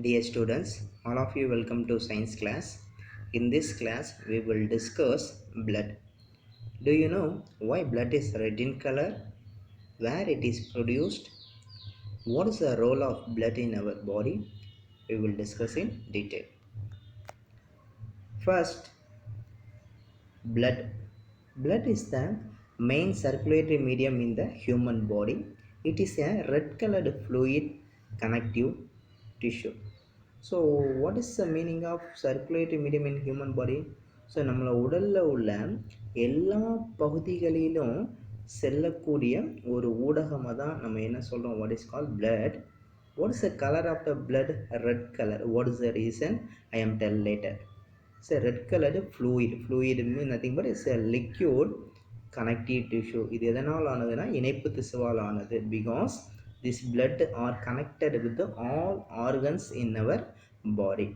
Dear students, all of you welcome to science class. In this class, we will discuss blood. Do you know why blood is red in color? Where it is produced? What is the role of blood in our body? We will discuss in detail. First, blood. Blood is the main circulatory medium in the human body. It is a red colored fluid connective tissue. So what is the meaning of circulatory medium in human body? So நம்மளை உடலில் உள்ள எல்லா பகுதிகளிலும் செல்லக்கூடிய ஒரு ஊடகமாக தான் நம்ம என்ன சொல்கிறோம், what is call blood. What is the colour of the blood? Red colour. What is the reason? I am tell later. It's a red colored fluid. Fluid means nothing but it's a liquid connective tissue. இது எதனால் ஆனதுன்னா இணைப்பு திசுவால் ஆனது. Because this blood are connected with all organs in our body.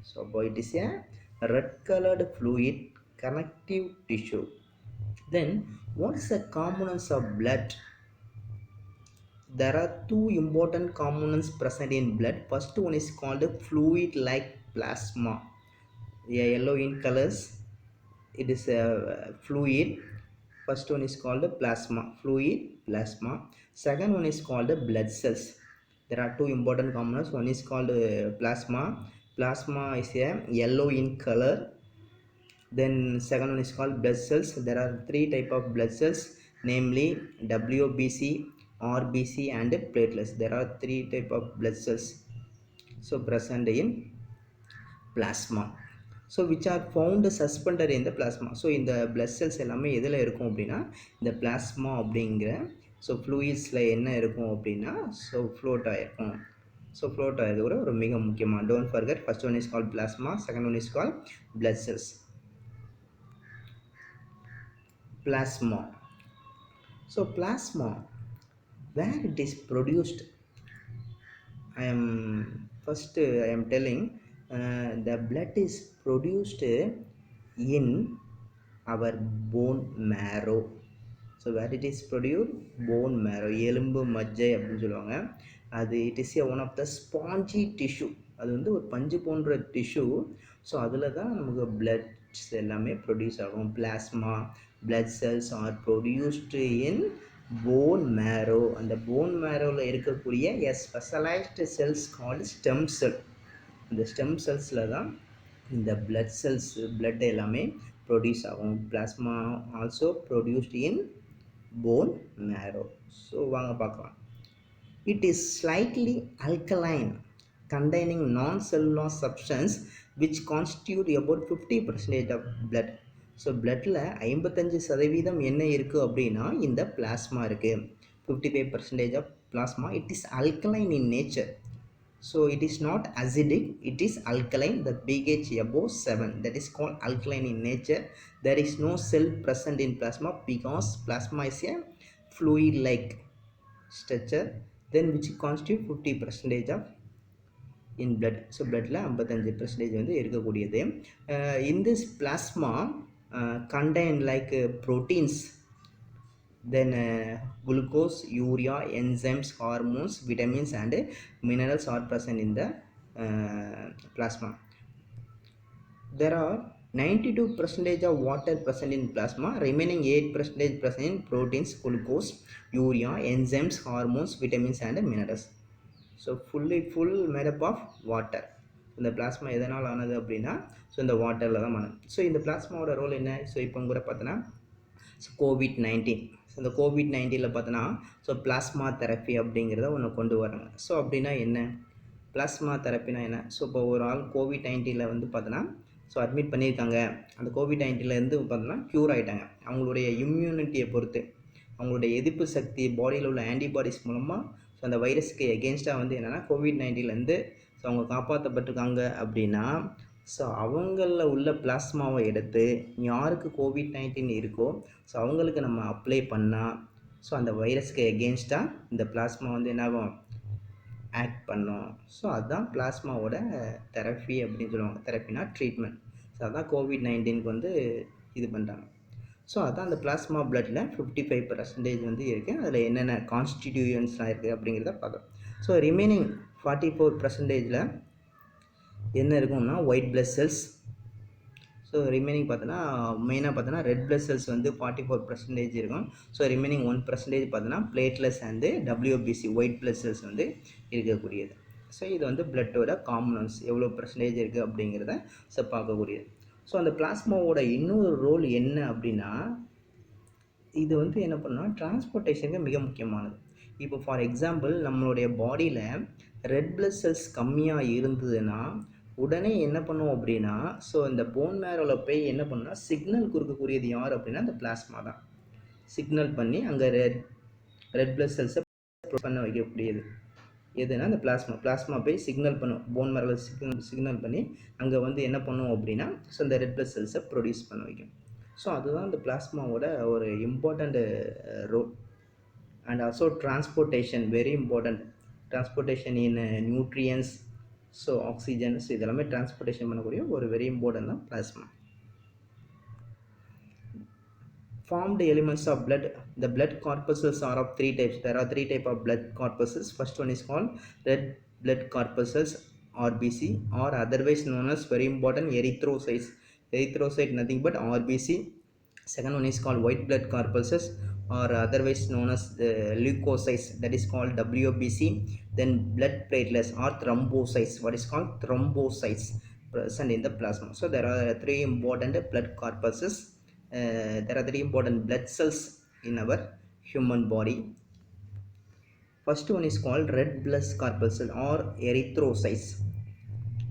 So it is a red colored fluid connective tissue. Then what is the components of blood? There are two important components present in blood. First one is called fluid like plasma. Yellow in colors, it is a fluid. First one is called plasma, fluid plasma. Second one is called blood cells. There are two important components. One is called plasma. Plasma is a yellow in color. Then second one is called blood cells. There are three type of blood cells, namely WBC, RBC and platelets. There are three type of blood cells so present in plasma. So which are found suspended in the plasma. So இந்த blood cells எல்லாமே எதில் இருக்கும் அப்படின்னா இந்த plasma அப்படிங்கிற ஃப்ளூயிட்ஸில் என்ன இருக்கும் அப்படின்னா ஃப்ளோட் ஆகிருக்கும். ஃப்ளோட் ஆகிறது கூட ஒரு மிக முக்கியமாக. Don't forget, first one is call plasma, second one is call blood cells. Plasma. Plasma, where it is produced? I am telling the blood is produced in our bone marrow. So where it is produced? Bone marrow, எலும்பு மஜ்ஜை அப்படின்னு சொல்லுவாங்க. அது it is one of the spongy tissue. அது வந்து ஒரு பஞ்சு போன்ற tissue. So அதில் தான் நமக்கு பிளட்ஸ் எல்லாமே ப்ரொடியூஸ் ஆகும். Plasma blood cells are produced in bone marrow. அந்த போன் மேரோவில் இருக்கக்கூடிய a specialised cells called stem cell. இந்த ஸ்டெம் செல்ஸில் தான் இந்த பிளட் செல்ஸ் பிளட் எல்லாமே ப்ரொடியூஸ் ஆகும். Plasma also produced in bone marrow. So வாங்க பார்க்கலாம். It is slightly alkaline containing non-cellular substance which constitute about 50% of blood. So பிளட்டில் 55% என்ன இருக்குது அப்படின்னா இந்த பிளாஸ்மா இருக்குது. 55% of plasma. It is alkaline in nature. So it is not acidic, it is alkaline. The pH above 7, that is called alkaline in nature. There is no cell present in plasma because plasma is a fluid like structure, then which constitute 50% of in blood. So bloodல 55% வந்து இருக்கக்கூடியது. In this plasma contain like proteins, then glucose, urea, enzymes, hormones, vitamins and minerals are present in the plasma. There are 92% of water present in plasma, remaining 8% present in proteins, glucose, urea, enzymes, hormones, vitamins and minerals. So full made up of water. இந்த plasma எதனால் ஆனது அப்படின்னா இந்த வாட்டரில் தான் ஆனது. So இந்த பிளாஸ்மாவோட role என்ன? ஸோ இப்போ கூட பார்த்தோன்னா COVID-19. இந்த COVID-19 பார்த்தோன்னா பிளாஸ்மா தெரப்பி அப்படிங்கிறத ஒன்று கொண்டு வராங்க. ஸோ அப்படின்னா என்ன பிளாஸ்மா தெரப்பினா என்ன? ஸோ இப்போ ஒரு ஆள் COVID-19 வந்து பார்த்தோன்னா அட்மிட் பண்ணியிருக்காங்க. அந்த COVID-19 பார்த்தோன்னா க்யூர் ஆகிட்டாங்க. அவங்களுடைய இம்யூனிட்டியை பொறுத்து அவங்களுடைய எதிர்ப்பு சக்தி பாடியில் உள்ள ஆன்டிபாடிஸ் மூலமாக அந்த வைரஸ்க்கு எகென்ஸ்டாக வந்து என்னென்னா COVID-19 அவங்க காப்பாற்றப்பட்டிருக்காங்க அப்படின்னா அவங்களில் உள்ள பிளாஸ்மாவை எடுத்து யாருக்கு COVID-19 இருக்கோ அவங்களுக்கு நம்ம அப்ளை பண்ணால் அந்த வைரஸ்க்கு எகென்ஸ்டாக இந்த பிளாஸ்மா வந்து என்னாகும், ஆக்ட் பண்ணோம். அதுதான் பிளாஸ்மாவோட தெரப்பி அப்படின்னு சொல்லுவாங்க. தெரப்பினா ட்ரீட்மெண்ட். அதுதான் COVID-19 வந்து இது பண்ணுறாங்க. அதுதான் அந்த பிளாஸ்மா பிளட்டில் 55% வந்து இருக்குது. அதில் என்னென்ன கான்ஸ்டிடியூயன்ஸ்லாம் இருக்குது அப்படிங்கிறத பார்க்கலாம். ரிமைனிங் 44%ல் என்ன இருக்கும்னா white blood cells. So remaining பார்த்தோன்னா மெயினாக பார்த்தோன்னா ரெட் பிளட் செல்ஸ் வந்து 44% இருக்கும். ஸோ ரிமைனிங் 1% பார்த்தோன்னா platelets and WBC white blood cells வந்து இருக்கக்கூடியது. ஸோ இது வந்து பிளட்டோட காம்பனன்ட்ஸ் எவ்வளோ பர்சன்டேஜ் இருக்குது அப்படிங்கிறத பார்க்கக்கூடியது. ஸோ அந்த பிளாஸ்மாவோட இன்னொரு ரோல் என்ன அப்படின்னா, இது வந்து என்ன பண்ணால் டிரான்ஸ்போர்ட்டேஷனுக்கு மிக முக்கியமானது. இப்போ ஃபார் எக்ஸாம்பிள் நம்மளுடைய பாடியில் ரெட் பிளட் செல்ஸ் கம்மியாக இருந்ததுன்னா உடனே என்ன பண்ணுவோம் அப்படின்னா, ஸோ இந்த போன் மேரோவில் போய் என்ன பண்ணால் சிக்னல் கொடுக்கக்கூடியது யார் அப்படின்னா அந்த பிளாஸ்மா தான். சிக்னல் பண்ணி அங்கே ரெட் பிளட் செல்ஸை பண்ண வைக்கக்கூடியது எதுனா அந்த பிளாஸ்மா போய் சிக்னல் பண்ணும், போன் மேரோவில் சிக்னல் பண்ணி அங்கே வந்து என்ன பண்ணுவோம் அப்படின்னா ஸோ இந்த ரெட் பிளட் செல்ஸை ப்ரொடியூஸ் பண்ண வைக்கும். ஸோ அதுதான் இந்த பிளாஸ்மாவோட ஒரு important role. And also transportation very important. Transportation in nutrients, so oxygens இதெல்லாமே டிரான்ஸ்போர்ட்டேஷன் பண்ணக்கூடிய ஒரு வெரி இம்பார்ட்டன்ட் தான் plasma. Formed elements of blood. The blood corpuscles are of three types. There are three types of blood corpuscles. First one is called red blood corpuscles, RBC, or otherwise known as very important erythrocytes. Erythrocyte nothing but RBC. Second one is called white blood corpuscles, or otherwise known as the leukocytes, that is called WBC. Then blood platelets or thrombocytes, what is called thrombocytes present in the plasma. So there are three important blood corpuscles. There are three important blood cells in our human body. First one is called red blood corpuscle or erythrocytes.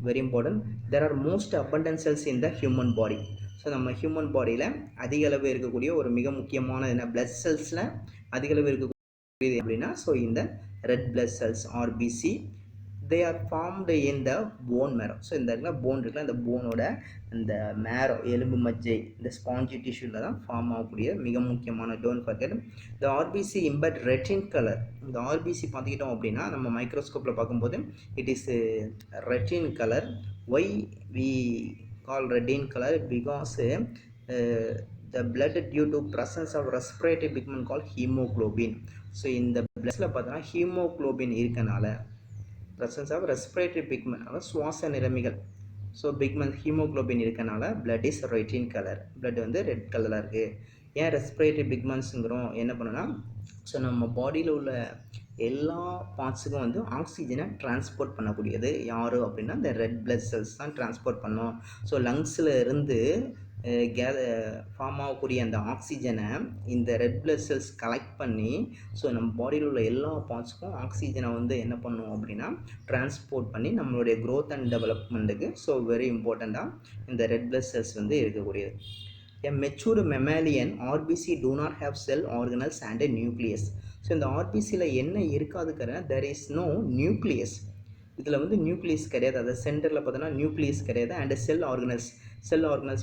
Very important. There are most abundant cells in the human body. So நம்ம human பாடியில் அதிக அளவு இருக்கக்கூடிய ஒரு மிக முக்கியமான என்ன blood செல்ஸில் அதிக அளவு இருக்கக்கூடியது அப்படின்னா ஸோ இந்த red blood cells RBC. They are formed in the bone marrow. So இந்த இடத்துல போன் இருக்குல்ல, அந்த போனோட இந்த மேரோ எலும்பு மஜ்ஜை இந்த ஸ்பாஞ்சி டிஷ்யூவில் தான் ஃபார்ம் ஆகக்கூடிய மிக முக்கியமான டோன்ட் ஃபர்கெட். இந்த ஆர்பிசி இம்பட் ரெட்டின் கலர். இந்த ஆர்பிசி பார்த்துக்கிட்டோம் அப்படின்னா நம்ம மைக்ரோஸ்கோப்பில் பார்க்கும்போது இட் இஸ் ரெட்டின் colour. Why we called red in color because the blood due to presence of respiratory pigment called hemoglobin. So இந்த bloodல பார்த்தா ஹீமோகுளோபின் இருக்கனால presence of respiratory pigment அதாவது சுவாச நிறமிகள் ஸோ பிக்மெண்ட் ஹீமோகுளோபின் இருக்கனால blood is red in color. blood வந்து red கலராக இருக்குது. ஏன் ரெஸ்பிரேட்டரி பிக்மெண்ட்ஸுங்கிறோம் என்ன பண்ணுன்னா ஸோ நம்ம பாடியில் உள்ள எல்லா பார்ட்ஸுக்கும் வந்து ஆக்சிஜனை டிரான்ஸ்போர்ட் பண்ணக்கூடியது யார் அப்படின்னா இந்த ரெட் பிளட் செல்ஸ் தான் டிரான்ஸ்போர்ட் பண்ணோம். ஸோ லங்ஸில் இருந்து ஃபார்ம் ஆகக்கூடிய அந்த ஆக்சிஜனை இந்த ரெட் பிளட் செல்ஸ் கலெக்ட் பண்ணி ஸோ நம்ம பாடியில் உள்ள எல்லா பார்ட்ஸுக்கும் ஆக்சிஜனை வந்து என்ன பண்ணுவோம் அப்படின்னா டிரான்ஸ்போர்ட் பண்ணி நம்மளுடைய க்ரோத் அண்ட் டெவலப்மெண்ட்டுக்கு ஸோ வெரி இம்பார்ட்டண்ட்டாக இந்த ரெட் பிளட் செல்ஸ் வந்து இருக்கக்கூடியது. A mature mammalian RBC do not have cell organelles and a nucleus. So இந்த ஆர்பிசியில் என்ன இருக்காதுக்கிற there is no nucleus. இதில் வந்து நியூக்ளியஸ் கிடையாது. அதை சென்டரில் பார்த்தோன்னா நியூக்ளியஸ் கிடையாது. அண்ட் செல் ஆர்கனல்ஸ்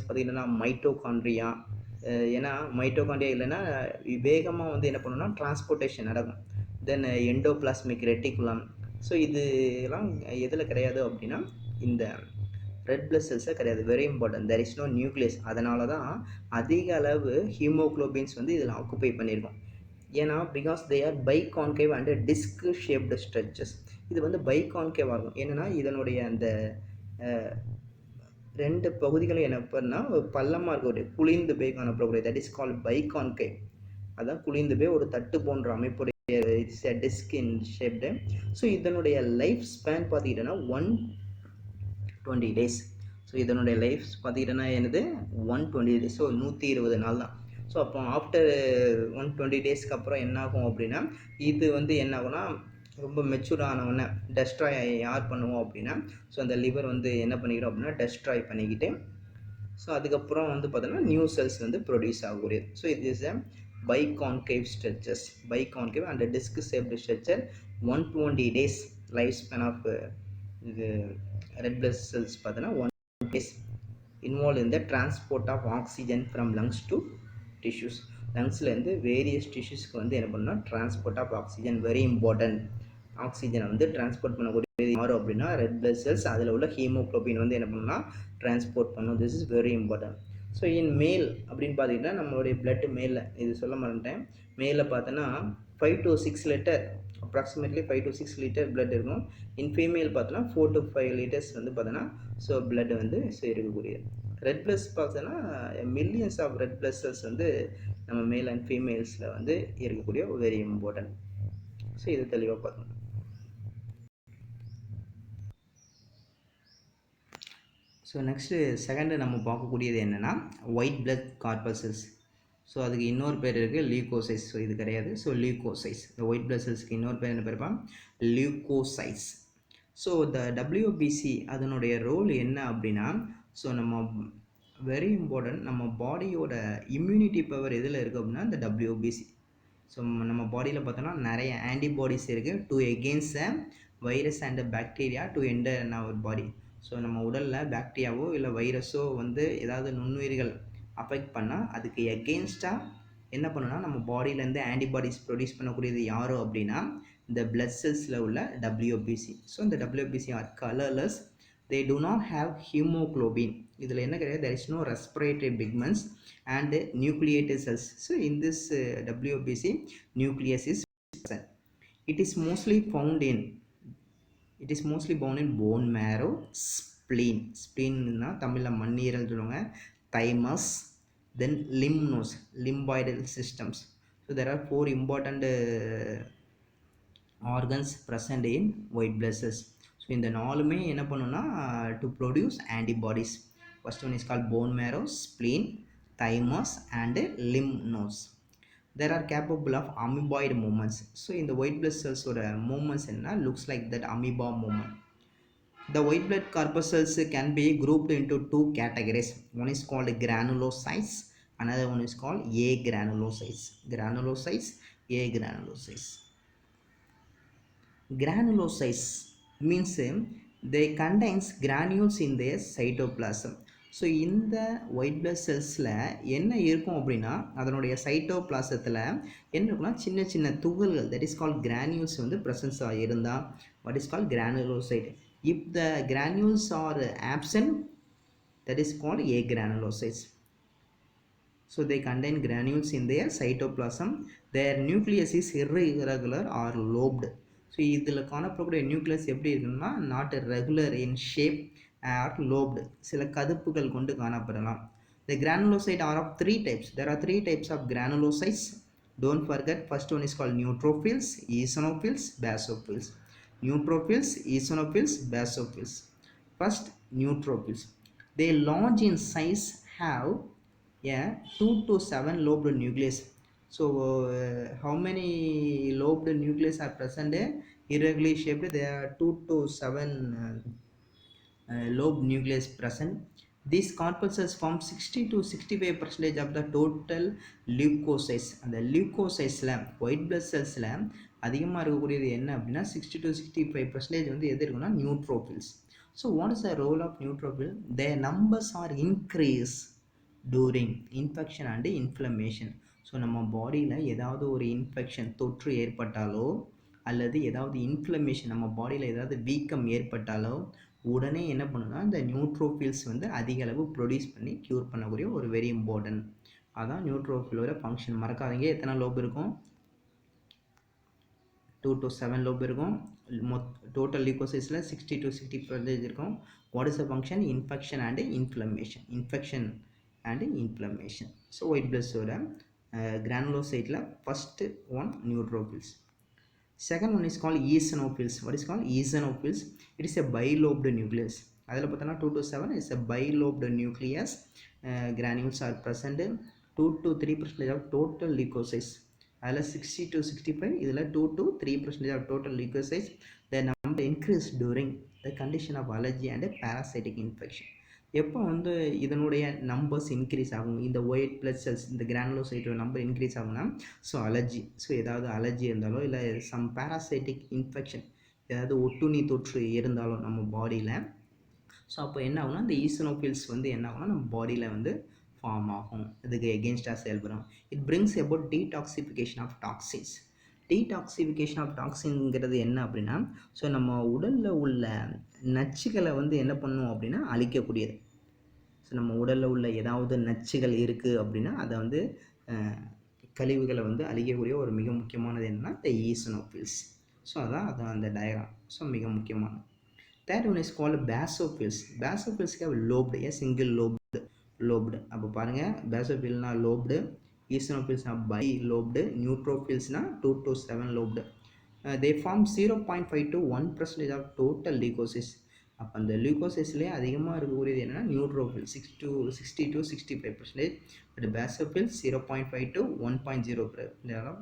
பார்த்திங்கன்னா மைட்டோகாண்ட்ரியா. ஏன்னா மைட்டோகாண்ட்ரியா இல்லைன்னா வேகமாக வந்து என்ன பண்ணணும்னா டிரான்ஸ்போர்ட்டேஷன் நடக்கும். தென் எண்டோபிளாஸ்மிக் ரெட்டிகுலம். ஸோ இதெல்லாம் எதில் கிடையாது அப்படின்னா இந்த ரெட் பிளட் செல்ஸே கிடையாது. Very important. There is no nucleus. அதனால தான் அதிக அளவு ஹீமோக்ளோபின்ஸ் வந்து இதில் ஆக்குப்பை பண்ணியிருக்கோம். ஏன்னா because they are biconcave and disc shaped structures. இது வந்து பைகான்கேவாக இருக்கும். என்னென்னா இதனுடைய அந்த ரெண்டு பகுதிகளும் என்ன பண்ணால் பள்ளமாக இருக்கக்கூடிய குளிர்ந்து போய் காணப்படக்கூடிய தட் இஸ் கால்ட் பைகான்கேவ். அதான் குளிர்ந்து போய் ஒரு தட்டு போன்ற அமைப்புடைய it's a disc in shaped. So இதனுடைய லைஃப் ஸ்பேன் பார்த்துக்கிட்டோன்னா 120 days. ஸோ இதனுடைய லைஃப் பார்த்துக்கிட்டோன்னா என்னது 120 days. ஸோ 120 நாள் தான். ஸோ அப்போ ஆஃப்டர் 120 டேஸ்க்கு அப்புறம் என்னாகும் அப்படின்னா இது வந்து என்ன ஆகும்னா ரொம்ப மெச்சூர் ஆனவுடனே டெஸ்ட்ராய் யார் பண்ணுவோம் அப்படின்னா ஸோ அந்த லிவர் வந்து என்ன பண்ணிக்கிறோம் அப்படின்னா டெஸ்ட்ராய் பண்ணிக்கிட்டு ஸோ அதுக்கப்புறம் வந்து பார்த்தோன்னா நியூ செல்ஸ் வந்து ப்ரொடியூஸ் ஆகக்கூடியது. ஸோ இது is a biconcave structures. Biconcave and disc shaped structure. 120 days life span of இது ரெட் பிளட் செல்ஸ் பார்த்தோன்னா 1 days involve in the transport of oxygen from lungs to tissues. லங்ஸ்லேருந்து various டிஷ்யூஸ்க்கு வந்து என்ன பண்ணால் transport of oxygen very important. ஆக்சிஜனை வந்து transport பண்ணக்கூடியது யாரும் அப்படின்னா ரெட் பிளட் செல்ஸ். அதில் உள்ள ஹீமோக்ளோபின் வந்து என்ன பண்ணால் டிரான்ஸ்போர்ட் பண்ணும். This is very important. So in மேல் அப்படின்னு பார்த்தீங்கன்னா நம்மளுடைய பிளட் மேலில் இது சொல்ல மாட்டேன். மேலில் பார்த்தோன்னா 5 to 6 litre approximately 5 to 6 litre blood இருக்கும். இன் ஃபீமேல் பார்த்தோன்னா 4 to 5 லிட்டர்ஸ் வந்து பார்த்தோன்னா ஸோ பிளட் வந்து ஸோ இருக்கக்கூடியது. ரெட் பிளஸ் பார்த்தோன்னா millions of red blood cells வந்து நம்ம மேல் அண்ட் ஃபீமேல்ஸில் வந்து இருக்கக்கூடிய வெரி இம்பார்ட்டன்ட். ஸோ இது தெளிவாக பார்க்கணும். ஸோ நெக்ஸ்ட்டு செகண்டு நம்ம பார்க்கக்கூடியது என்னென்னா ஒயிட் பிளட் கார்பசல்ஸ். ஸோ அதுக்கு இன்னொரு பேர் இருக்குது லியூகோசைட்ஸ். ஸோ இது கிடையாது. ஸோ லியூகோசைட்ஸ், இந்த ஒயிட் பிளட் செல்ஸ்க்கு இன்னொரு பேர் என்ன பேருப்பா? லியூகோசைட்ஸ். ஸோ இந்த டபிள்யூபிசி அதனுடைய ரோல் என்ன அப்படின்னா, ஸோ நம்ம வெரி இம்பார்ட்டன்ட், நம்ம பாடியோட இம்யூனிட்டி பவர் எதில் இருக்குது அப்படின்னா இந்த டபிள்யூபிசி. ஸோ நம்ம பாடியில் பார்த்தோன்னா நிறைய ஆன்டிபாடிஸ் இருக்குது to against a virus and bacteria to enter in our body. So நம்ம உடலில் பாக்டீரியாவோ இல்லை வைரஸோ வந்து ஏதாவது நுண்ணுயிர்கள் அஃபெக்ட் பண்ணால் அதுக்கு எகெயின்ஸ்டாக என்ன பண்ணுன்னா நம்ம பாடியிலேருந்து ஆன்டிபாடிஸ் ப்ரொடியூஸ் பண்ணக்கூடியது யாரோ அப்படின்னா இந்த பிளட் செல்ஸில் உள்ள டபிள்யூபிசி. ஸோ இந்த டபிள்யூபிசி ஆர் கலர்லெஸ், they do not have hemoglobin. இதில் என்ன கிடையாது, there is no respiratory pigments and nucleated cells. So in this WBC nucleus is present. It is mostly found in bone marrow, spleen. Spleen na தமிழில் மண்ணீரல் சொல்லுவாங்க, thymus, then lymph nodes, lymphoidal systems. So there are 4 important organs present in white blood cells. So இந்த நாலுமே என்ன பண்ணுன்னா to produce antibodies. First one is call bone marrow, spleen, thymus and lymph nodes. There are capable of amoeboid movements. So இந்த white blood செல்ஸோட movements என்ன looks like that amoeba movement. The white blood corpuscles can be grouped into 2 categories. One is called granulocytes, another one is called agranulocytes. Granulocytes, agranulocytes. Granulocytes means they contains granules in their cytoplasm. So இந்த white blood செல்ஸில் என்ன இருக்கும் அப்படின்னா அதனுடைய சைட்டோபிளாசத்தில் என்ன இருக்குன்னா சின்ன சின்ன துகள்கள், தட் இஸ் கால்ட் கிரானியூல்ஸ் வந்து ப்ரெசன்ஸ் இருந்தால் what is called granulocyte. If the granules are absent that is called agranulocytes. So they contain granules in their cytoplasm. Their nucleus is irregular or lobed. So இதில் காணப்படக்கூடிய nucleus எப்படி இருக்குன்னா not regular in shape or lobed, சில கதுப்புகள் கொண்டு காணப்படலாம். The granulocyte are of 3 types. There are 3 types of granulocytes. Don't forget, first one is called neutrophils, eosinophils, basophils. Neutrophils, eosinophils, basophils. First, neutrophils. They large in size, have a 2 to 7 lobed nucleus. So how many lobed nucleus are present? Irregularly shaped, there are 2 to 7 lobed nucleus present. These corpuscles form 60 to 65% of the total leukocytes. அந்த leukocytesல white blood cellsல அதிகமாக இருக்கக்கூடியது என்ன அப்படின்னா 60 to 65% வந்து எது இருக்குன்னா neutrophils. So what is the role of neutrophil? Their numbers are increased during infection and inflammation. So நம்ம பாடியில் ஏதாவது ஒரு இன்ஃபெக்ஷன் தொற்று ஏற்பட்டாலோ அல்லது ஏதாவது இன்ஃப்ளமேஷன் நம்ம பாடியில் ஏதாவது வீக்கம் ஏற்பட்டாலோ உடனே என்ன பண்ணுன்னா இந்த நியூட்ரோஃபில்ஸ் வந்து அதிக அளவு ப்ரொடியூஸ் பண்ணி க்யூர் பண்ணக்கூடிய ஒரு வெரி இம்பார்ட்டன்ட். அதான் நியூட்ரோஃபிலோட ஃபங்க்ஷன். மறக்காதீங்க, எத்தனை லோப் இருக்கும்? 2 to 7 லோப் இருக்கும். டோட்டல் லியூகோசைட்ஸில் 60 to 60% இருக்கும். What is the function? Infection and inflammation. Infection and inflammation. So white பிளட்ஸோட granulocyte first one neutrophils. Second one is called eosinophils. What is called eosinophils? It is a bilobed nucleus. அதில் பார்த்தோன்னா 2 to 7 is a bilobed nucleus. Granules are present 2 to 3% of total leukocytes. அதில் 60 to 65, இதில் 2 to 3% of total leukocytes. The number increased during the condition of allergy and parasitic infection. எப்போ வந்து இதனுடைய numbers increase ஆகும், இந்த white blood cells இந்த கிரானுலோசைட்டோட number increase ஆகும்னா so allergy, so ஏதாவது அலர்ஜி இருந்தாலோ இல்லை சம் பேராசைட்டிக் இன்ஃபெக்ஷன் ஏதாவது ஒட்டுண்ணி தொற்று இருந்தாலோ நம்ம பாடியில், ஸோ அப்போ என்ன ஆகும்னா இந்த ஈசனோஃபில்ஸ் வந்து என்ன ஆகும்னா நம்ம பாடியில் வந்து ஃபார்ம் ஆகும், இதுக்கு எகென்ஸ்டாக செயல்படும். It brings about detoxification of toxins. Detoxification of டாக்ஸின்ங்கிறது என்ன அப்படின்னா ஸோ நம்ம உடலில் உள்ள நச்சுகளை வந்து என்ன பண்ணும் அப்படின்னா அழிக்கக்கூடியது. ஸோ நம்ம உடலில் உள்ள ஏதாவது நச்சுகள் இருக்குது அப்படின்னா அதை வந்து கழிவுகளை வந்து அழிக்கக்கூடிய ஒரு மிக முக்கியமானது என்னன்னா இந்த ஈசனோஃபில்ஸ். ஸோ அதான் அந்த டயக்ராம். ஸோ மிக முக்கியமானது. Third one is called basophils. Basophils have lobed, a single lobed. அப்போ பாருங்க, basophilனா lobed, eosinophilsனா bilobed, neutrophilsனா 2 to 7 lobed. They form 0.5 to 1% of total leukocytes. அப்போ அந்த லியூகோசைட்ஸ்லேயே அதிகமாக இருக்கக்கூடியது என்னென்னா neutrophil 60 to 65%. But பேசோஃபில் 0.5 to 1.0%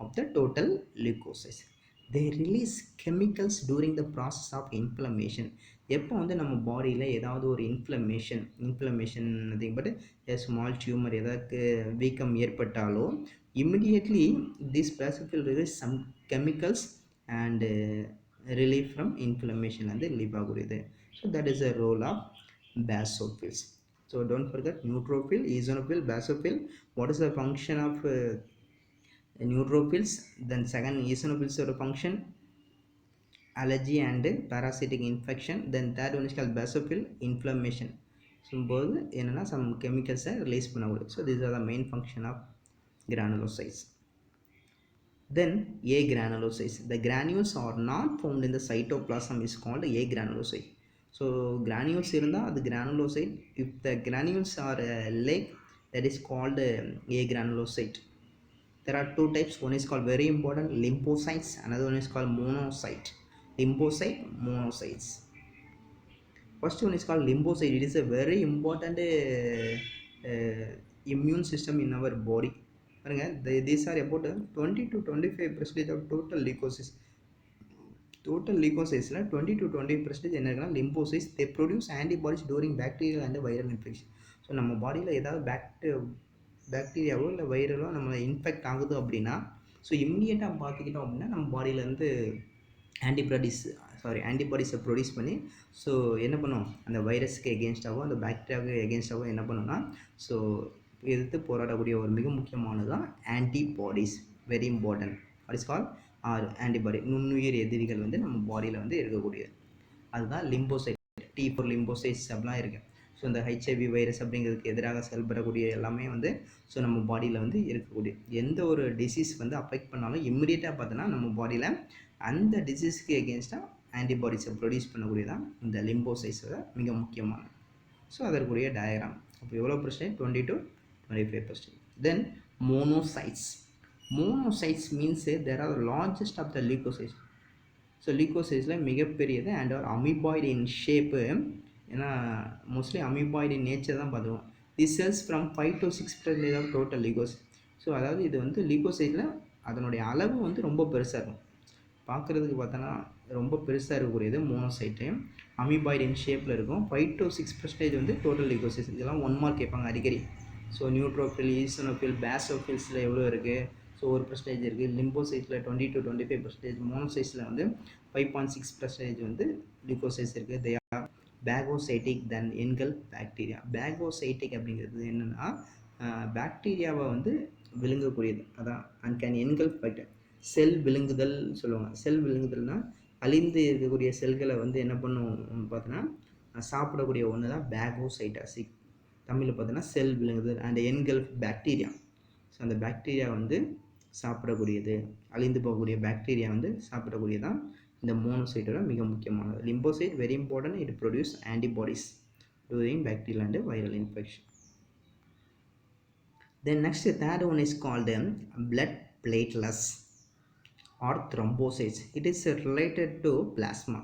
of the total leukocytes. They release chemicals during the process of inflammation. எப்போ வந்து நம்ம பாடியில் ஏதாவது ஒரு இன்ஃப்ளமேஷன் பட் ஸ்மால் டியூமர் ஏதாவது வீக்கம் ஏற்பட்டாலோ immediately this basophil release some chemicals and relief from inflammation and relief ஆகுது. So that is the role of basophils. So don't forget neutrophil, eosinophil, basophil. What is the function of neutrophils? Then second, eosinophils are a function allergy and parasitic infection. Then third one is called basophil, inflammation. போது என்னன்னா some chemicals release பண்ணக்கூடாது. So these are the main function of granulocytes. Then A granulocytes. The granules are not found in the cytoplasm is called A granulocyte. So granules இருந்தால் அது granulocyte. If the granules are lake, that is called A granulocyte. There are two types. One is called very important lymphocytes. Another one is called monocyte. Lymphocyte, monocytes. First one is called lymphocyte. It is a very important immune system in our body. These are about 20 to 25% of total leukocytes. Total leukocytes 20 to 20% என்ன இருக்குன்னா lymphocytes. They produce antibodies during bacterial and viral infection. So நம்ம பாடியில் ஏதாவது பாக்டீரியாவோ இல்லை வைரலோ நம்ம infect ஆகுது அப்படின்னா so இம்மிடியேட்டாக பார்த்துக்கிட்டோம் அப்படின்னா நம்ம பாடியிலேருந்து ஆன்டிபாடிஸை ப்ரொடியூஸ் பண்ணி ஸோ என்ன பண்ணும் அந்த வைரஸ்க்கு எகென்ஸ்டாகவோ அந்த பாக்டீரியாவுக்கு எகென்ஸ்டாகவோ என்ன பண்ணுன்னா ஸோ எதிர்த்து போராடக்கூடிய ஒரு மிக முக்கியமானது தான் antibodies. Very important. What is call antibody. நுண்ணுயிர் எதிரிகள் வந்து நம்ம பாடியில் வந்து இருக்கக்கூடியது. அதுதான் லிம்போசைட். T4 லிம்போசைட்ஸ் அப்படிலாம் இருக்குது. ஸோ இந்த HIV வைரஸ் அப்படிங்கிறதுக்கு எதிராக செயல்படக்கூடிய எல்லாமே வந்து ஸோ நம்ம பாடியில் வந்து இருக்கக்கூடிய எந்த ஒரு டிசீஸ் வந்து அஃபெக்ட் பண்ணாலும் இம்மிடியேட்டாக பார்த்தோன்னா நம்ம பாடியில் அந்த டிசீஸ்க்கு எகென்ஸ்டாக ஆன்டிபாடிஸை ப்ரொடியூஸ் பண்ணக்கூடியதான் இந்த லிம்போசைட்ஸோட மிக முக்கியமானது. ஸோ அதற்குரிய டயக்ராம். அப்போ எவ்வளோ percentage? 20 to 25%. Then monocytes. Monocytes means there are largest of the leucocytes. So லியூகோசைட்ஸில் மிகப்பெரியது and are amoeboid in shape. ஏன்னா மோஸ்ட்லி அமீபாய்டு இன் நேச்சர் தான் பார்த்துருவோம். This cells from 5 to 6% of total leucocyte. So அதாவது இது வந்து லியூகோசைட்டில் அதனுடைய அளவு வந்து ரொம்ப பெருசாக இருக்கும். பார்க்குறதுக்கு பார்த்தோன்னா ரொம்ப பெருசாக இருக்கக்கூடியது மோனோசைட்டு. அமீபாய்டு இன் ஷேப்பில் இருக்கும். 5 to 6% வந்து டோட்டல் லியூகோசைட்ஸ். இதெல்லாம் 1 மார்க் கேட்பாங்க அடிக்கடி. ஸோ நியூட்ரோஃபில், ஈசனோஃபில், பேசோஃபில்ஸில் எவ்வளோ இருக்குது? ஸோ 1% இருக்குது. லிம்போசைட்ஸில் 20 to 25%. மோனோசைட்ஸில் வந்து 5.6% வந்து லியூகோசைட்ஸ் இருக்குது. They are phagocytic then engulf bacteria. Phagocytic அப்படிங்கிறது என்னென்னா பாக்டீரியாவை வந்து விழுங்கக்கூடியது. அதான் அண்ட் கேன் என்கல்ஃப் பாக்டீரியா. செல் விழுங்குதல் சொல்லுவாங்க. செல் விழுங்குதல்னால் அழிந்து இருக்கக்கூடிய செல்களை வந்து என்ன பண்ணும் பார்த்தோன்னா சாப்பிடக்கூடிய ஒன்று தான் பேகோசைட்டாசிக். தமிழில் பார்த்தோன்னா செல் விழுங்குதல் அண்ட் என்கல்ஃப் பாக்டீரியா. ஸோ அந்த பாக்டீரியா வந்து சாப்பிடக்கூடியது, அழிந்து போகக்கூடிய பாக்டீரியா வந்து சாப்பிடக்கூடியதான் இந்த மோனோசைட்டோட மிக முக்கியமானது. Lymphocyte very important. It produce antibodies during bacterial and viral infection. Then next third one is called blood platelets or thrombocytes. It is related to plasma.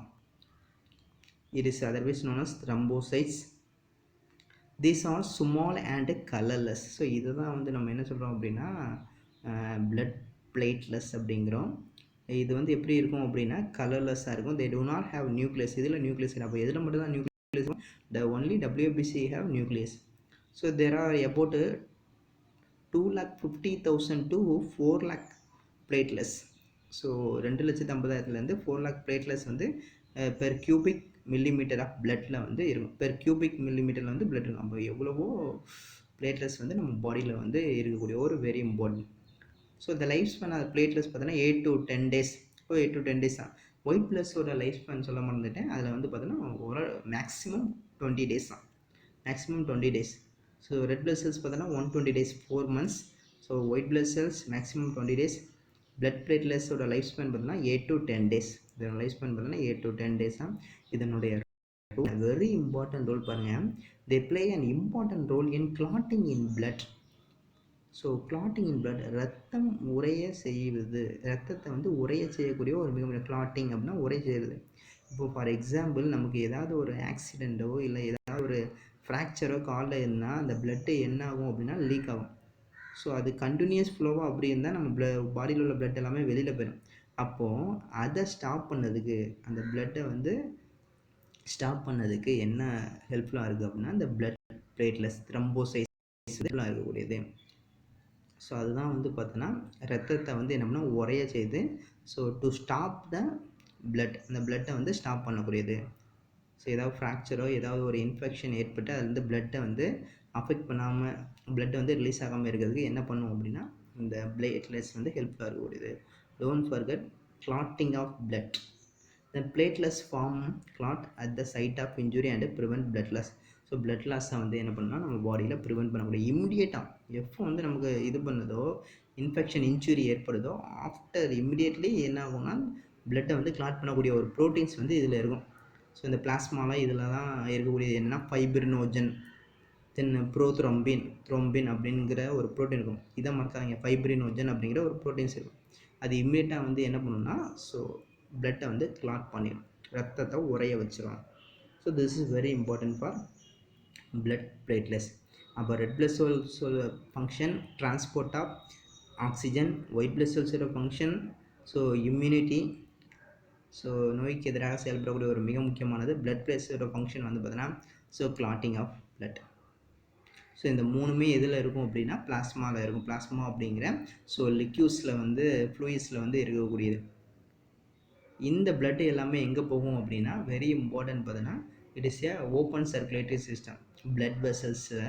It is otherwise known as thrombocytes. These are small and colorless. So இதை தான் வந்து நம்ம என்ன சொல்கிறோம் அப்படின்னா blood platelets அப்படிங்கிறோம். இது வந்து எப்படி இருக்கும் அப்படின்னா கலர்லெஸ்ஸாக இருக்கும். They do not have nucleus. இதில் நியூக்ளியஸ் இல்லை. அப்போ எதில் மட்டும் தான் nucleus? The only WBC have nucleus. So there are about 2,50,000 to 4 lakh platelets. So 2,50,000 4 lakh platelets வந்து பெர் கியூபிக் மில்லிமீட்டர் ஆஃப் பிளட்டில் வந்து இருக்கும். பெர் கியூபிக் மில்லிமீட்டரில் வந்து பிளட் இருக்கும். அப்போ எவ்வளவோ பிளேட்லெட்ஸ் வந்து நம்ம பாடியில் வந்து இருக்கக்கூடிய ஒரு வெரி இம்பார்ட்டன்ட். ஸோ இந்த லைஃப் ஸ்பேன் அது பிளேட்லெட்ஸ் பார்த்தோன்னா 8 to 10 days. 8 to 10 days தான். ஒயிட் பிளஸோட லைஃப் ஸ்பேன் சொல்ல மறந்துட்டேன். அதில் வந்து பார்த்தோன்னா ஒரு மேக்ஸிமம் 20 days தான். Maximum 20 days. So red blood cells பார்த்தோன்னா 120 days, 4 months. So white blood cells maximum 20 days. Blood பிளேட்லெட்ஸோட லைஃப் ஸ்பேன் பார்த்தீங்கன்னா 8 to 10 days. இதோட லைஃப் ஸ்பேன் பார்த்தீங்கன்னா 8 to 10 days தான். இதனுடைய வெரி இம்பார்ட்டன்ட் ரோல் பாருங்கள். They play an important role in clotting in blood. So clotting in blood, ரத்தம் உறைய செய்வது, ரத்தத்தை வந்து உறைய செய்யக்கூடிய ஒரு மிக கிளாட்டிங் அப்படின்னா உரை செய்கிறது. இப்போ ஃபார் எக்ஸாம்பிள் நமக்கு ஏதாவது ஒரு ஆக்சிடெண்ட்டோ இல்லை ஏதாவது ஒரு ஃப்ராக்சரோ காலில் இருந்தால் அந்த பிளட்டு என்ன ஆகும் அப்படின்னா லீக் ஆகும். ஸோ அது கண்டினியூஸ் ஃப்ளோவாக அப்படி இருந்தால் நம்ம பாடியில் உள்ள பிளட் எல்லாமே வெளியில் போயிடும். அப்போது அதை ஸ்டாப் பண்ணதுக்கு, அந்த பிளட்டை வந்து ஸ்டாப் பண்ணதுக்கு என்ன ஹெல்ப்ஃபுல்லாக இருக்குது அப்படின்னா இந்த பிளட் பிளேட்லெட்ஸ் த்ரம்போசைஸ் ஹெல்ப்ஃபுல்லாக இருக்கக்கூடியது. ஸோ அதுதான் வந்து பார்த்தோன்னா ரத்தத்தை வந்து என்ன பண்ணால் உறைய செய்து, so to stop the blood, அந்த பிளட்டை வந்து ஸ்டாப் பண்ணக்கூடியது. ஸோ ஏதாவது ஃப்ராக்சரோ ஏதாவது ஒரு இன்ஃபெக்ஷன் ஏற்பட்டு அது வந்து பிளட்டை வந்து அஃபெக்ட் பண்ணாமல், பிளட்டை வந்து ரிலீஸ் ஆகாமல் இருக்கிறதுக்கு என்ன பண்ணும் அப்படின்னா இந்த பிளேட்லெட்ஸ் வந்து ஹெல்ப்ஃபுல்லாக இருக்கக்கூடியது. Don't forget clotting of blood. Then platelets form clot at the site of injury and prevent blood loss. So blood லாஸை வந்து என்ன பண்ணால் நம்ம பாடியில் ப்ரிவெண்ட் பண்ணக்கூடிய இம்மிடியேட்டாக எப்போ வந்து நமக்கு இது பண்ணுதோ, இன்ஃபெக்ஷன் இன்ஜுரி ஏற்படுதோ, ஆஃப்டர் இம்மிடியேட்லி என்ன ஆகும்னா பிளட்டை வந்து கிளாட் பண்ணக்கூடிய ஒரு ப்ரோட்டீன்ஸ் வந்து இதில் இருக்கும். ஸோ இந்த பிளாஸ்மாலாம் இதில் தான் இருக்கக்கூடியது. என்னென்னா ஃபைப்ரினோஜன், தென் த்ரோம்பின் அப்படிங்கிற ஒரு ப்ரோட்டீன் இருக்கும். இதை மறக்காதீங்க, ஃபைப்ரினோஜன் அப்படிங்கிற ஒரு ப்ரோட்டீன்ஸ் இருக்கும். அது இம்மிடியேட்டாக வந்து என்ன பண்ணணும்னா ஸோ பிளட்டை வந்து கிளாட் பண்ணிடும், ரத்தத்தை உறைய வச்சிடும். So this is very important for blood platelets. அப்போ ரெட் பிளட் செல்ஸோட function transport of oxygen, white blood செல்ஸோட ஃபங்க்ஷன் ஸோ இம்யூனிட்டி, ஸோ நோய்க்கு எதிராக செயல்படக்கூடிய ஒரு மிக முக்கியமானது. பிளட் பிளேட்ஸோட ஃபங்க்ஷன் வந்து பார்த்தீங்கன்னா so clotting of blood. So இந்த மூணுமே எதில் இருக்கும் அப்படின்னா பிளாஸ்மாவில் இருக்கும். பிளாஸ்மா அப்படிங்கிற ஸோ லிக்யூஸில் வந்து ஃப்ளூயிட்ஸில் வந்து இருக்கக்கூடியது. இந்த பிளட் எல்லாமே எங்கே போகும் அப்படின்னா வெரி இம்பார்ட்டன்ட் பார்த்தீங்கன்னா it is a open circulatory system, blood வெசல்ஸில்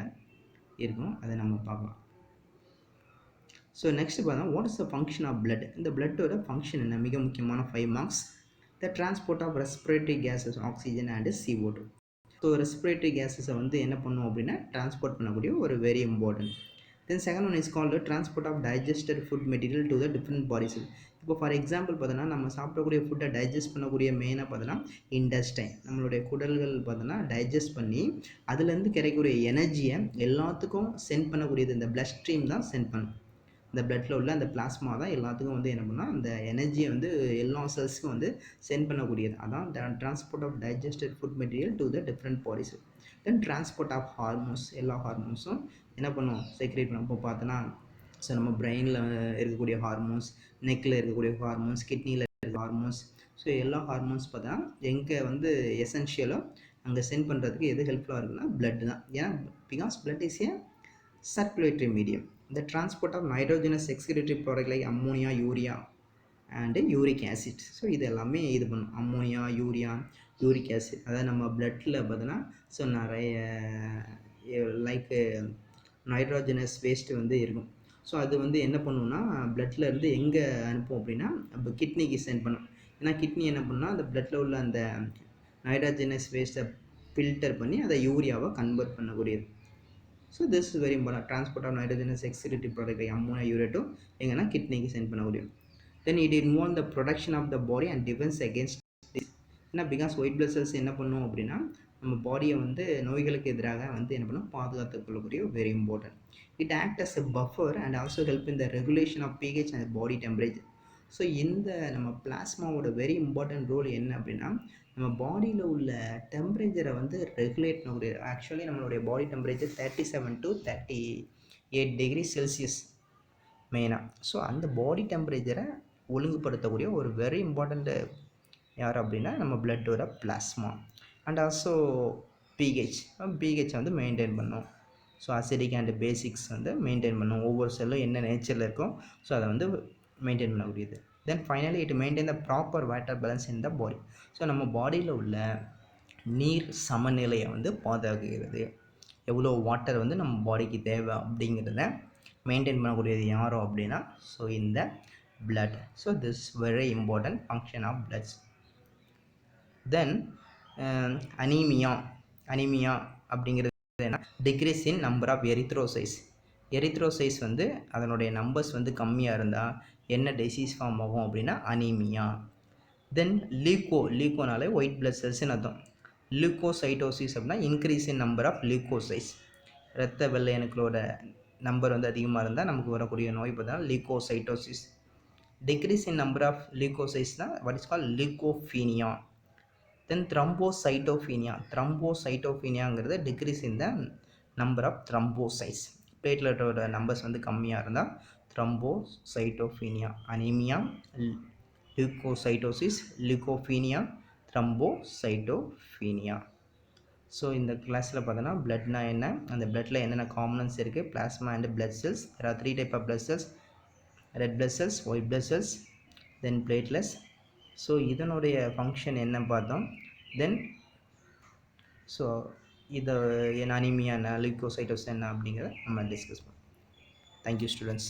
இருக்கும். அதை நம்ம பார்க்கலாம். ஸோ நெக்ஸ்ட் பார்த்தா what is the function of blood. இந்த பிளட்டோட ஃபங்க்ஷன் என்ன, மிக முக்கியமான 5 marks. The transport of respiratory gases, oxygen and CO2. So respiratory கேஸஸை வந்து என்ன பண்ணும் அப்படின்னா டிரான்ஸ்போர்ட் பண்ணக்கூடிய ஒரு very important. Then second one is called transport of digested food material to the different bodies. இப்போ ஃபார் எக்ஸாம்பிள் பார்த்தோன்னா நம்ம சாப்பிடக்கூடிய ஃபுட்டை டைஜஸ்ட் பண்ணக்கூடிய மெயினாக பார்த்தோன்னா இன்டெஸ்டைன், நம்மளுடைய குடல்கள் பார்த்தோன்னா டைஜஸ்ட் பண்ணி அதுலேருந்து கிடைக்கக்கூடிய எனர்ஜியை எல்லாத்துக்கும் சென்ட் பண்ணக்கூடியது இந்த பிளட் ஸ்ட்ரீம் தான் சென்ட் பண்ணும். இந்த பிளட்டில் உள்ள அந்த பிளாஸ்மா தான் எல்லாத்துக்கும் வந்து என்ன பண்ணால் அந்த எனர்ஜியை வந்து எல்லா செல்ஸுக்கும் வந்து சென்ட் பண்ணக்கூடியது. அதான் transport of digested food material to the different bodies. Then transport of hormones, எல்லா ஹார்மோன்ஸும் என்ன பண்ணும் செக்ரேட் பண்ணும். இப்போ பார்த்தோன்னா ஸோ நம்ம பிரெயினில் இருக்கக்கூடிய ஹார்மோன்ஸ், நெக்கில் இருக்கக்கூடிய ஹார்மோன்ஸ், கிட்னியில் இருக்கிற ஹார்மோன்ஸ், ஸோ எல்லா ஹார்மோன்ஸ் பார்த்தா எங்கே வந்து எசென்ஷியலோ அங்கே சென்ட் பண்ணுறதுக்கு எது ஹெல்ப்ஃபுல்லாக இருக்குன்னா பிளட் தான். ஏன்னா because blood is a circulatory medium. The transport of nitrogenous excretory product like ammonia, urea and uric acid. So இது எல்லாமே இது பண்ணும். அம்மோனியா, யூரியா, யூரிக் ஆசிட், அதாவது நம்ம பிளட்டில் பார்த்தோன்னா ஸோ நிறைய லைக் நைட்ரோஜனஸ் வேஸ்ட்டு வந்து இருக்கும். ஸோ அது வந்து என்ன பண்ணுன்னா பிளட்டில் இருந்து எங்கே அனுப்பும் அப்படின்னா இப்போ கிட்னிக்கு சென்ட் பண்ணும். ஏன்னா கிட்னி என்ன பண்ணால் அந்த பிளட்டில் உள்ள அந்த நைட்ரோஜனஸ் வேஸ்ட்டை ஃபில்டர் பண்ணி அதை யூரியாவை கன்வெர்ட் பண்ணக்கூடியது. So this is very important. Transport of nitrogenous excitative product like ammonia, urea to எங்கன்னா கிட்னிக்கு சென்ட் பண்ண முடியும். Then it involve the production of the body and defense against dis. ஏன்னா பிகாஸ் ஒயிட் பிளட் செல்ஸ் என்ன பண்ணும் அப்படின்னா நம்ம பாடியை வந்து நோய்களுக்கு எதிராக வந்து என்ன பண்ணும் பாதுகாத்து கொள்ளக்கூடிய very important. It act as a buffer and also help in the regulation of pH and body temperature. So இந்த நம்ம பிளாஸ்மாவோட வெரி இம்பார்ட்டன்ட் ரோல் என்ன அப்படின்னா நம்ம பாடியில் உள்ள டெம்பரேச்சரை வந்து ரெகுலேட் பண்ணக்கூடிய, ஆக்சுவலி நம்மளுடைய body temperature 37 to 38 degree Celsius மெயினாக. ஸோ அந்த பாடி டெம்பரேச்சரை ஒழுங்குபடுத்தக்கூடிய ஒரு வெரி இம்பார்ட்டண்ட்டு யார் அப்படின்னா நம்ம பிளட்டோட பிளாஸ்மா. அண்ட் ஆல்சோ pH வந்து மெயின்டைன் பண்ணும். ஸோ அசிடிக் அண்ட் பேசிக்ஸ் வந்து மெயின்டைன் பண்ணும். ஒவ்வொரு செல்லும் என்ன நேச்சரில் இருக்கும் ஸோ அதை வந்து மெயின்டைன் பண்ணக்கூடியது. Then finally it maintain the proper water balance in the body. So நம்ம பாடியில் உள்ள நீர் சமநிலையை வந்து பாதுகாக்கிறது. எவ்வளோ வாட்டர் வந்து நம்ம பாடிக்கு தேவை அப்படிங்கிறத மெயின்டைன் பண்ணக்கூடியது யாரோ அப்படின்னா ஸோ இந்த blood. So this is very important function of blood. Then anemia அப்படிங்கிறது என்ன, decrease in number of erythrocytes. Erythrocytes வந்து அதனுடைய நம்பர்ஸ் வந்து கம்மியாக இருந்தால் என்ன டிசீஸ் ஃபார்ம் ஆகும் அப்படின்னா அனீமியா. தென் லீக்கோனாலே ஒயிட் பிளட் செல்ஸ்ன்னு அர்த்தம். லியூக்கோசைட்டோசிஸ் அப்படின்னா இன்க்ரீஸ் இன் நம்பர் ஆஃப் லியூக்கோசைட்ஸ். இரத்த வெள்ளை அணுக்களோட நம்பர் வந்து அதிகமாக இருந்தால் நமக்கு வரக்கூடிய நோய் பார்த்தீங்கன்னா leucocytosis. Decrease in number of லியூக்கோசைட்ஸ்னால் what is call leucopenia. Then த்ரம்போசைட்டோஃபீனியாங்கிறது decrease in the number of thrombocytes. பிளேட்லெட்டோட நம்பர்ஸ் வந்து கம்மியாக இருந்தால் த்ரம்போசைட்டோஃபீனியா. அனீமியா, லியூக்கோசைட்டோசிஸ், லியூக்கோஃபீனியா, த்ரம்போசைட்டோஃபீனியா. ஸோ இந்த கிளாஸில் பார்த்தோன்னா பிளட்னா என்ன, அந்த பிளட்டில் என்னென்ன காம்பனன்ட்ஸ் இருக்குது, plasma and blood cells. there are 3 type of blood cells, red blood cells, white blood cells, then platelets. So இதனுடைய ஃபங்க்ஷன் என்ன பார்த்தோம். தென் ஸோ இதை என்ன அனீமியா என்ன, லியூக்கோசைட்டோசிஸ் என்ன அப்படிங்கிறத நம்ம டிஸ்கஸ் பண்ணோம். Thank you students.